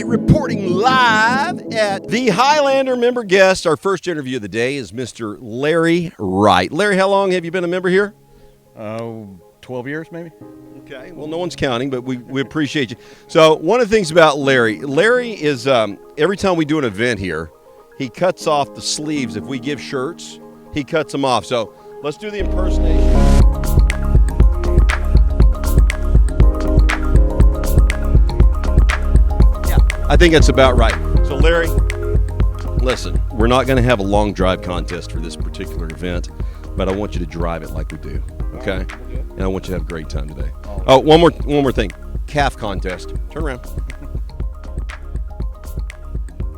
Reporting live at the Highlander Member-Guest. Our first interview of the day is Mr. Larry Wright. Larry, how long have you been a member here? 12 years maybe. Okay, well, no one's counting, but we appreciate you. So one of the things about Larry is every time we do an event here, he cuts off the sleeves. If we give shirts, he cuts them off. So let's do the impersonation. I think that's about right. So, Larry, listen, we're not going to have a long drive contest for this particular event, but I want you to drive it like we do, okay? And I want you to have a great time today. Oh, one more thing. Calf contest. Turn around.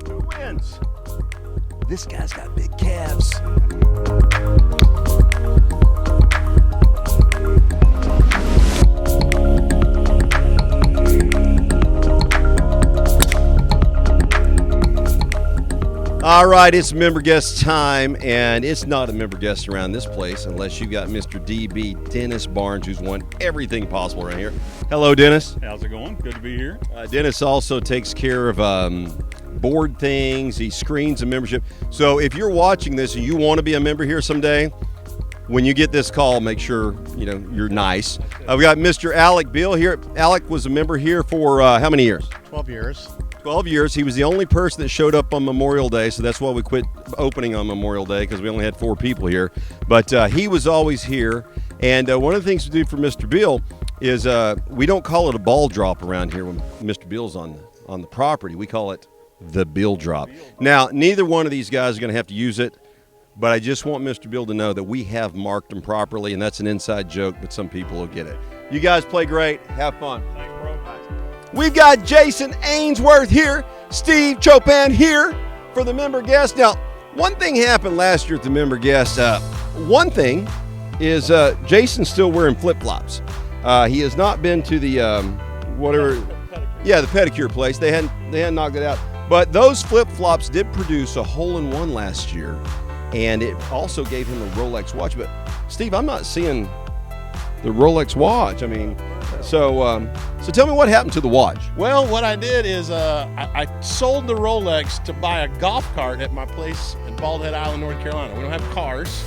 Who wins? This guy's got big calves. All right, it's member guest time, and it's not a member guest around this place unless you got Mr. DB Dennis Barnes, who's won everything possible around here. Hello, Dennis. How's it going? Good to be here. Dennis also takes care of board things. He screens a membership. So if you're watching this and you want to be a member here someday, when you get this call, make sure you're nice. We got Mr. Alec Beal here. Alec was a member here for how many years? 12 years. 12 years. He was the only person that showed up on Memorial Day, so that's why we quit opening on Memorial Day, because we only had 4 people here. But he was always here. And one of the things we do for Mr. Beal is we don't call it a ball drop around here when Mr. Beal's on the property. We call it the Beal drop. Now, neither one of these guys are going to have to use it, but I just want Mr. Beal to know that we have marked them properly, and that's an inside joke, but some people will get it. You guys play great. Have fun. Thanks, bro. We've got Jason Ainsworth here, Steve Chopin here for the member guest. Now, one thing happened last year at the member guest. One thing is Jason's still wearing flip-flops. He has not been to the the pedicure place. They hadn't knocked it out. But those flip-flops did produce a hole-in-one last year, and it also gave him a Rolex watch. But Steve, I'm not seeing the Rolex watch. I mean, so tell me what happened to the watch. Well, what I did is I sold the Rolex to buy a golf cart at my place in Bald Head Island, North Carolina. We don't have cars.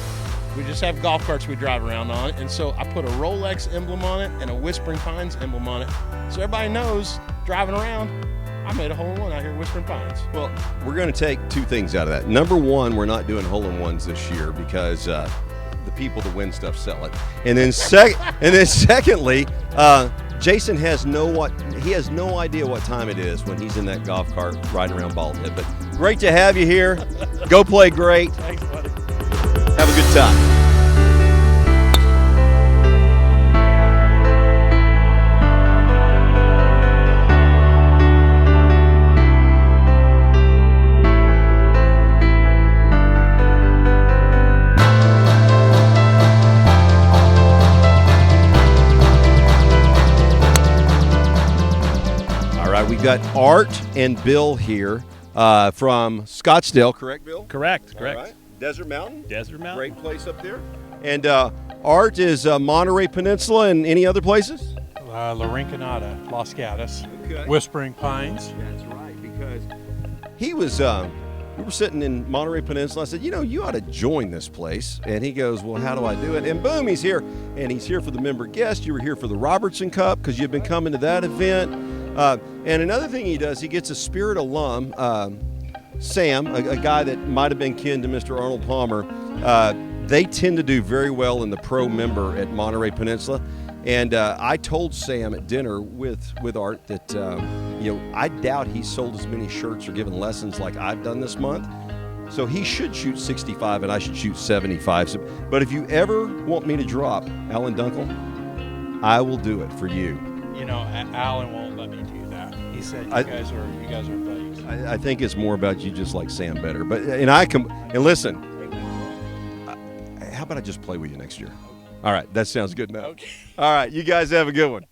We just have golf carts we drive around on. And so I put a Rolex emblem on it and a Whispering Pines emblem on it. So everybody knows, driving around, I made a hole-in-one out here at Whispering Pines. Well, we're going to take 2 things out of that. Number one, we're not doing hole-in-ones this year because the people that win stuff sell it. And then secondly, Jason has no idea what time it is when he's in that golf cart riding around Bald Head. But great to have you here. Go play great. Thanks, buddy. Have a good time. We've got Art and Bill here from Scottsdale, correct, Bill? Correct. All right. Desert Mountain? Desert Mountain. Great place up there. And Art is Monterey Peninsula and any other places? La Rinconada, Los Gatos, Okay. Whispering Pines. That's right, because he was, we were sitting in Monterey Peninsula. I said, you ought to join this place. And he goes, well, how do I do it? And boom, he's here. And he's here for the member guest. You were here for the Robertson Cup because you've been coming to that event. And another thing he does, he gets a Spirit alum, Sam, a guy that might have been kin to Mr. Arnold Palmer. They tend to do very well in the pro member at Monterey Peninsula. And I told Sam at dinner with Art that, I doubt he sold as many shirts or given lessons like I've done this month. So he should shoot 65 and I should shoot 75. So, but if you ever want me to drop Alan Dunkel, I will do it for you. Alan won't let me do that. He said you guys are buddies. I think it's more about you just like Sam better. But and listen, how about I just play with you next year? All right, that sounds good enough. Okay. All right, you guys have a good one.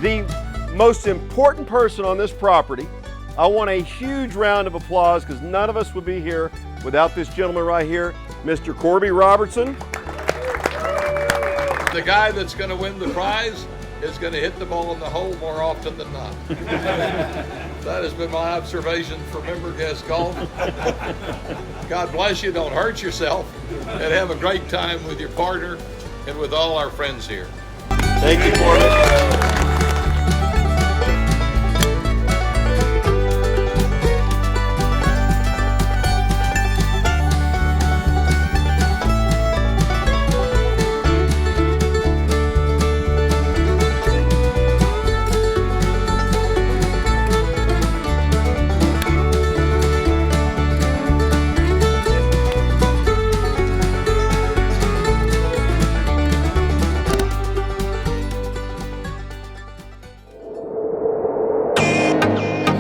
The most important person on this property, I want a huge round of applause because none of us would be here without this gentleman right here, Mr. Corby Robertson. The guy that's going to win the prize is going to hit the ball in the hole more often than not. That has been my observation for Member-Guest golf. God bless you, don't hurt yourself, and have a great time with your partner and with all our friends here. Thank you, Corby.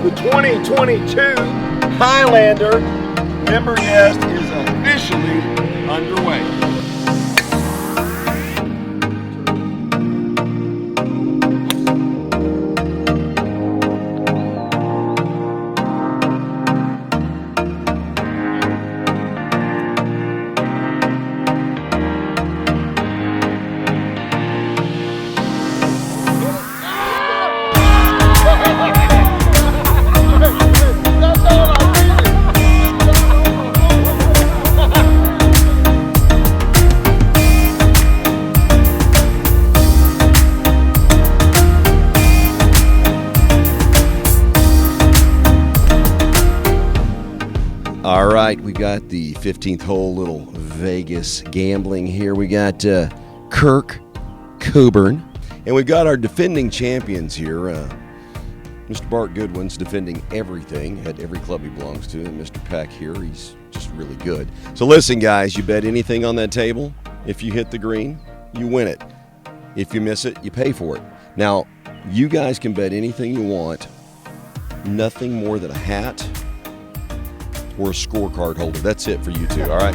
The 2022 Highlander Member-Guest is officially underway. All right, we got the 15th hole, little Vegas gambling here. We got Kirk Coburn, and we've got our defending champions here. Mr. Bart Goodwin's defending everything at every club he belongs to, and Mr. Peck here, he's just really good. So listen, guys, you bet anything on that table. If you hit the green, you win it. If you miss it, you pay for it. Now, you guys can bet anything you want, nothing more than a hat or a scorecard holder. That's it for you two, all right?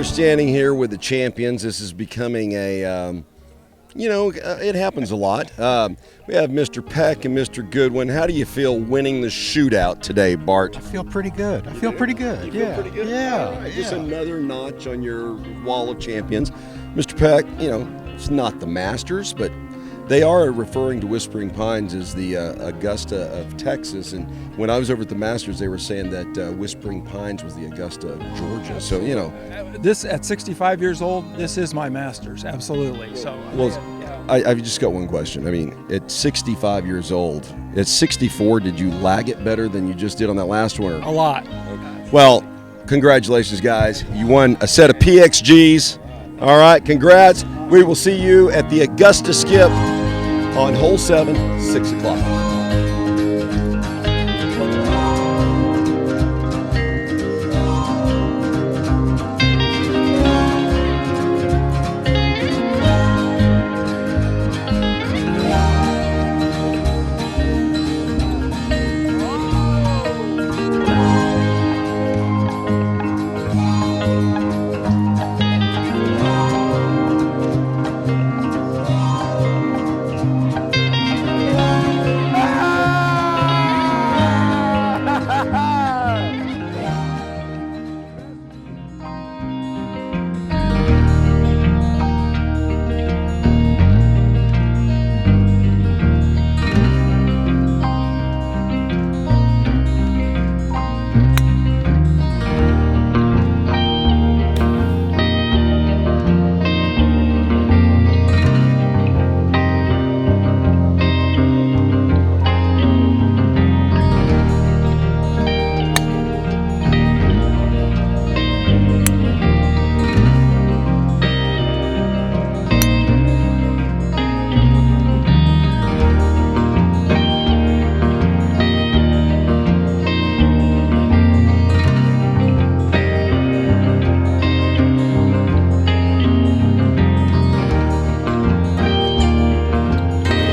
Standing here with the champions. This is becoming a it happens a lot. We have Mr. Peck and Mr. Goodwin. How do you feel winning the shootout today, Bart? I feel pretty good. Yeah. Pretty good? Yeah. All right, just another notch on your wall of champions. Mr. Peck, it's not the Masters, but they are referring to Whispering Pines as the Augusta of Texas. And when I was over at the Masters, they were saying that Whispering Pines was the Augusta of Georgia. So, This, at 65 years old, this is my Masters, absolutely. So, well, I've just got one question. I mean, at 65 years old, at 64, did you lag it better than you just did on that last one? a lot. Well, congratulations, guys. You won a set of PXGs. All right, congrats. We will see you at the Augusta Skip on hole 7, 6 o'clock.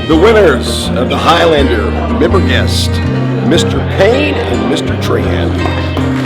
The winners of the Highlander Member-Guest, Mr. Payne and Mr. Trahan.